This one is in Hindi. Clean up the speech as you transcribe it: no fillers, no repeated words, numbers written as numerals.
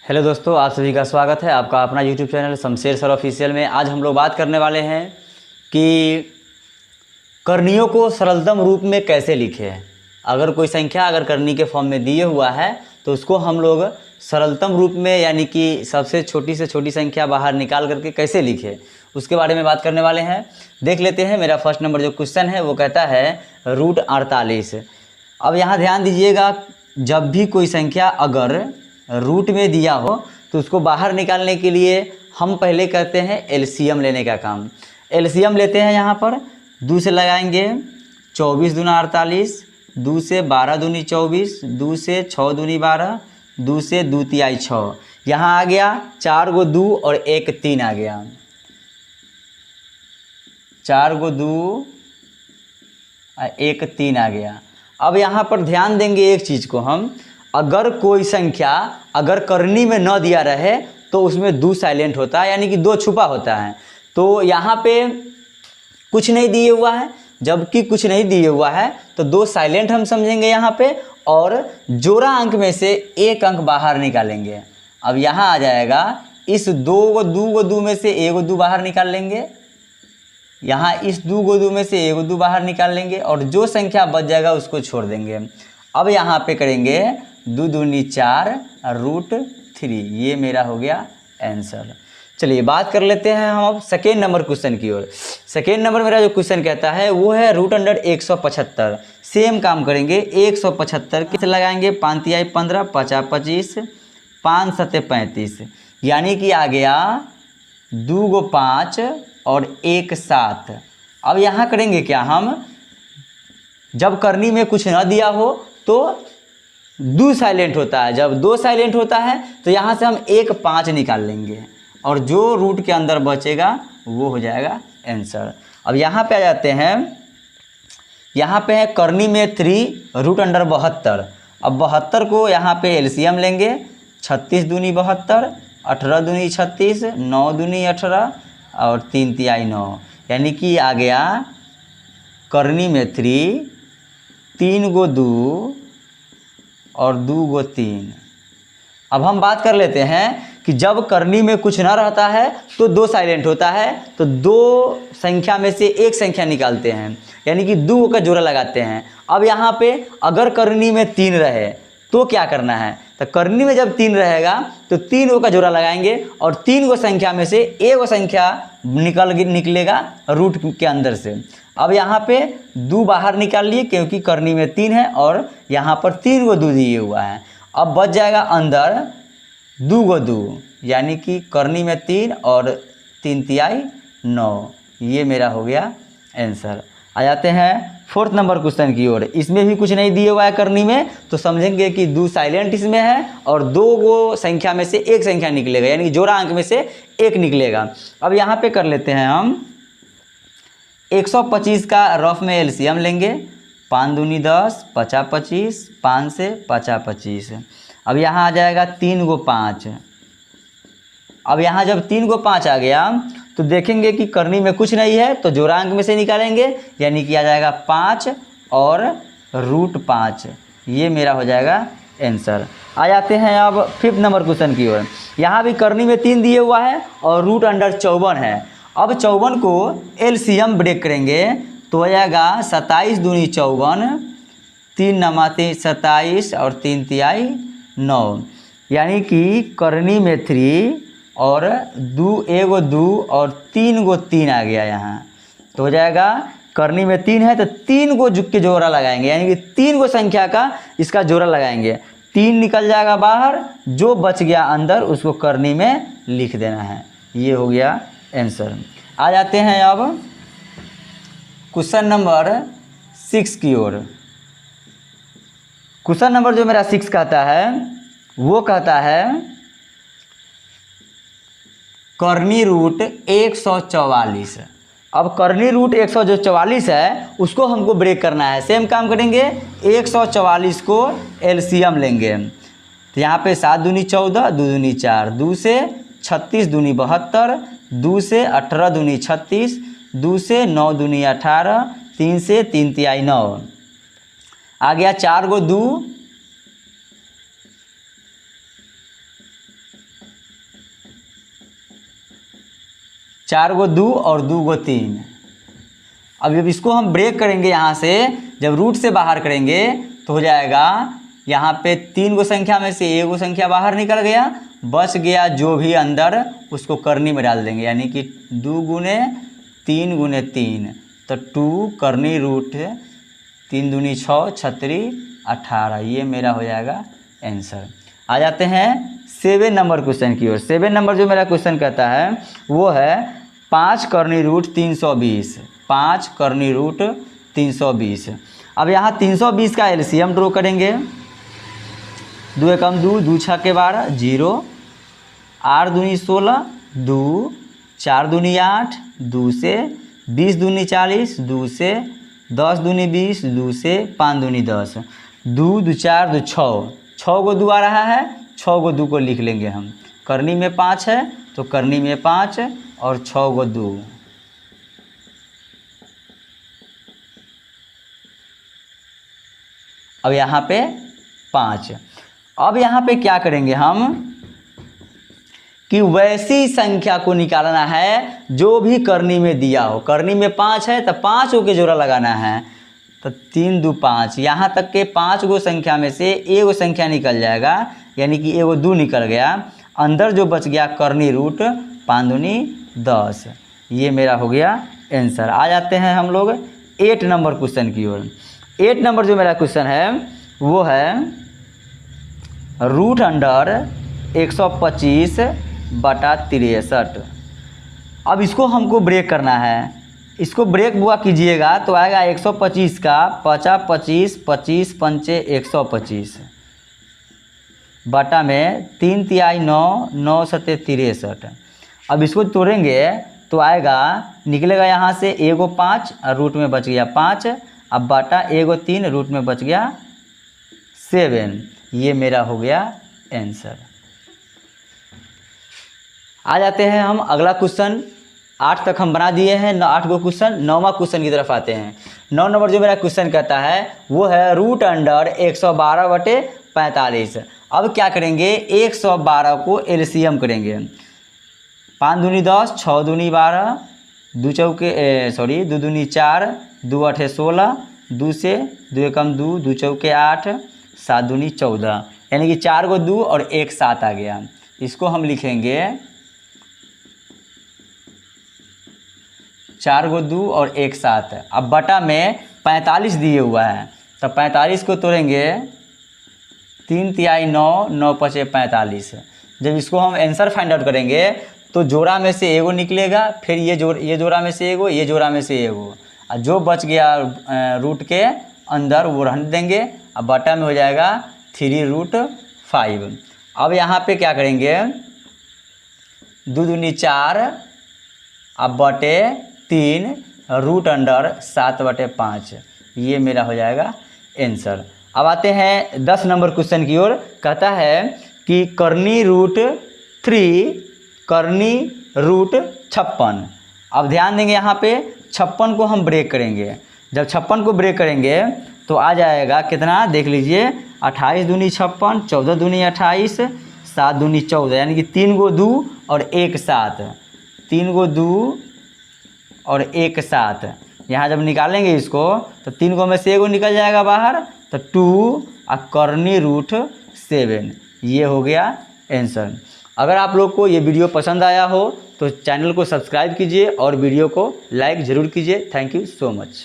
हेलो दोस्तों, आप सभी का स्वागत है आपका अपना YouTube channel Shamsher sir official में। आज हम लोग बात करने वाले हैं कि करणियों को सरलतम रूप में कैसे लिखें। अगर कोई संख्या अगर करनी के फॉर्म में दिए हुआ है तो उसको हम लोग सरलतम रूप में यानी कि सबसे छोटी से छोटी संख्या बाहर निकाल करके कैसे लिखें, उसके बारे में बात करने वाले हैं। देख लेते हैं। मेरा फर्स्ट नंबर जो क्वेश्चन है वो कहता है √48। अब यहाँ ध्यान दीजिएगा, जब भी कोई संख्या अगर रूट में दिया हो तो उसको बाहर निकालने के लिए हम पहले करते हैं एलसीएम लेने का काम। एलसीएम लेते हैं। यहाँ पर 2 से लगाएंगे 24 दूना 48, 2 से 12 दूनी 24, 2 से 6 दूनी 12, 2 से 2 तिहाई 6। यहाँ आ गया 4 गो 2 और 1 3 आ गया। 4 गो 2 और 1 3 आ गया। अब यहाँ पर ध्यान देंगे एक चीज़ को, हम अगर कोई संख्या अगर करनी में न दिया रहे तो उसमें 2 साइलेंट होता है, यानी कि 2 छुपा होता है। तो यहाँ पे कुछ नहीं दिए हुआ है, जबकि कुछ नहीं दिए हुआ है तो 2 साइलेंट हम समझेंगे यहाँ पे, और जोड़ा अंक में से 1 अंक बाहर निकालेंगे। अब यहाँ आ जाएगा, इस 2 गो 2 में से 1 2 बाहर निकाल लेंगे, यहाँ इस 2 गो 2 में से 1 2 बाहर निकाल लेंगे, और जो संख्या बच जाएगा उसको छोड़ देंगे। अब यहाँ पे करेंगे 2 दूनी 4 √3। ये मेरा हो गया आंसर। चलिए बात कर लेते हैं हम अब सेकेंड नंबर क्वेश्चन की ओर। सेकेंड नंबर मेरा जो क्वेश्चन कहता है वो है √175। सेम काम करेंगे। 175 किस लगाएंगे, 5 तिहाई 15, 50 25, 5 सत्ते 35, यानी कि आ गया 2 गो 5 और 1 7। अब यहाँ करेंगे क्या, हम जब करनी में कुछ न दिया हो तो 2 साइलेंट होता है। जब 2 साइलेंट होता है तो यहाँ से हम 1 5 निकाल लेंगे, और जो रूट के अंदर बचेगा वो हो जाएगा आंसर। अब यहाँ पे आ जाते हैं। यहाँ पे है करनी में 3 √72। अब 72 को यहाँ पे एलसीएम लेंगे। 36 दूनी 72, 18 दूनी 36, 9 दूनी 18 और 3 तिहाई 9, यानी कि आ गया करनी में 3 गो 2 और 2 गो 3। अब हम बात कर लेते हैं कि जब करनी में कुछ ना रहता है तो 2 साइलेंट होता है, तो 2 संख्या में से 1 संख्या निकालते हैं, यानी कि 2 का जोड़ा लगाते हैं। अब यहाँ पे अगर करनी में 3 रहे तो क्या करना है, तो करनी में जब 3 रहेगा तो 3 का जोड़ा लगाएंगे, और 3 गो संख्या में से 1 संख्या निकलेगा रूट के अंदर से। अब यहाँ पे 2 बाहर निकाल लिए क्योंकि करनी में 3 है, और यहाँ पर 3 गो 2 दिए हुआ है। अब बच जाएगा अंदर 2 गो 2, यानी कि करनी में 3 और 3 तिहाई 9। ये मेरा हो गया आंसर। आ जाते हैं फोर्थ नंबर क्वेश्चन की ओर। इसमें भी कुछ नहीं दिए हुआ है करनी में, तो समझेंगे कि 2 साइलेंट इसमें है और 2 गो संख्या में से 1 संख्या निकलेगा, यानी कि जोड़ा अंक में से 1 निकलेगा। अब यहाँ पे कर लेते हैं हम 125 का रफ में एलसीएम लेंगे। 5 दूनी 10, 50 25, 5 से 50 25। अब यहाँ आ जाएगा 3 गो 5। अब यहाँ जब 3 गो 5 आ गया तो देखेंगे कि करनी में कुछ नहीं है, तो जोड़ा अंक में से निकालेंगे, यानी कि आ जाएगा 5 और √5। ये मेरा हो जाएगा आंसर। आ जाते हैं अब फिफ्थ नंबर क्वेश्चन की ओर। यहाँ भी करनी में 3 दिए हुआ है और √54 है। अब 54 को एलसीएम ब्रेक करेंगे तो हो जाएगा 27 दूनी 54, 3 नमाते 27 और 3 तिहाई 9, यानी कि करनी में 3 और 1 गो 2 और 3 गो 3 आ गया यहाँ। तो हो जाएगा करनी में 3 है तो 3 गो के जोड़ा लगाएंगे, यानी कि 3 गो संख्या का इसका जोड़ा लगाएंगे। 3 निकल जाएगा बाहर, जो बच गया अंदर उसको करनी में लिख देना है। ये हो गया आंसर। आ जाते हैं अब क्वेश्चन नंबर 6 की ओर। क्वेश्चन नंबर जो मेरा 6 कहता है वो कहता है करनी रूट 144। अब करनी रूट 144 है उसको हमको ब्रेक करना है। सेम काम करेंगे। 144 को एलसीएम लेंगे, तो यहाँ पे 7 दूनी 14, 2 दूनी 4, 2 से 36 दूनी 72, 2 से 18 दूनी 36, 2 से 9 दूनी 18, 3 से 3 तिहाई 9 आ गया। 4 गो 2 4 गो 2 और 2 गो 3। अब जब इसको हम ब्रेक करेंगे यहाँ से, जब रूट से बाहर करेंगे तो हो जाएगा यहाँ पे 3 गो संख्या में से 1 गो संख्या बाहर निकल गया, बच गया जो भी अंदर उसको करनी में डाल देंगे, यानी कि 2 गुने 3 गुने 3, तो 2 करनी रूट 3 दूनी 6 छत्री 18, ये मेरा हो जाएगा आंसर। आ जाते हैं 7 नंबर क्वेश्चन की ओर। 7 नंबर जो मेरा क्वेश्चन कहता है वो है 5 करनी रूट 320, 5 करनी रूट 320। अब यहाँ 320 का एलसीएम ड्रॉ करेंगे। 2 एकम 2, 2 छक्के 12, 0, 8 दूनी 16, 2, 4 दूनी 8, 2 से 20 दूनी 40, 2 से 10 दूनी 20, 2 से 5 दूनी 10, 2 2 4 2 6 गो 2 आ रहा है, 6 गो 2 को लिख लेंगे हम। करनी में 5 है तो करनी में 5 और 6 गो 2। अब यहाँ पे 5। अब यहाँ पे क्या करेंगे हम कि वैसी संख्या को निकालना है जो भी करनी में दिया हो। करनी में 5 है तो 5 के जोड़ा लगाना है, तो 3 2 5, यहाँ तक के 5 गो संख्या में से 1 गो संख्या निकल जाएगा, यानी कि 1 गो 2 निकल गया। अंदर जो बच गया करनी रूट 5 दूनी 10, ये मेरा हो गया आंसर। आ जाते हैं हम लोग 8 नंबर क्वेश्चन की ओर। 8 नंबर जो मेरा क्वेश्चन है वो है रूट अंडर 125 बटा 63। अब इसको हमको ब्रेक करना है। इसको ब्रेक बुआ कीजिएगा तो आएगा 125 का 50 25 25 पंचे 125 बटा में 3 तिहाई 9 9 सत्ते 63। अब इसको तोड़ेंगे तो आएगा, निकलेगा यहाँ से 1 गो 5 और रूट में बच गया 5, अब बटा 1 गो 3 रूट में बच गया 7, ये मेरा हो गया आंसर। आ जाते हैं हम अगला क्वेश्चन। 8 तक हम बना दिए हैं, 8 गो क्वेश्चन। 9वां क्वेश्चन की तरफ आते हैं। 9 नंबर जो मेरा क्वेश्चन कहता है वो है रूट अंडर 112 बटे 45। अब क्या करेंगे, 112 को एलसीएम करेंगे। 5 दूनी 10, 6 दूनी 12, 2 चौके 2 दूनी 4, 2 8 16, 2 से 2 एकम 2, 2 चौके 8, 7 दूनी 14, यानी कि 4 गो 2 और 1 7 आ गया। इसको हम लिखेंगे 4 गो 2 और 1 7। अब बटा में 45 दिए हुआ है, तो 45 को तोड़ेंगे 3 तिहाई 9 9 पचे 45। जब इसको हम आंसर फाइंड आउट करेंगे तो जोड़ा में से एगो निकलेगा, फिर ये जोड़ा में से एगो, ये जोड़ा में से एगो, और जो बच गया रूट के अंदर वो रहने देंगे। अब बटा में हो जाएगा 3 रूट 5। अब यहाँ पे क्या करेंगे, 2 दूनी 4 अब बटे 3 रूट अंडर 7 बटे 5, ये मेरा हो जाएगा आंसर। अब आते हैं 10 नंबर क्वेश्चन की ओर। कहता है कि करनी रूट 3 करनी रूट 56। अब ध्यान देंगे यहाँ पे 56 को हम ब्रेक करेंगे। जब 56 को ब्रेक करेंगे तो आ जाएगा कितना, देख लीजिए, 28 दूनी 56, 14 दूनी 28, 7 दूनी 14, यानी कि 3 गो 2 और 1 7, 3 गो 2 और 1 7। यहाँ जब निकालेंगे इसको तो 3 गो में से एगो निकल जाएगा बाहर, तो 2 और करनी रूट 7, ये हो गया आंसर। अगर आप लोग को ये वीडियो पसंद आया हो तो चैनल को सब्सक्राइब कीजिए और वीडियो को लाइक ज़रूर कीजिए। Thank you so much.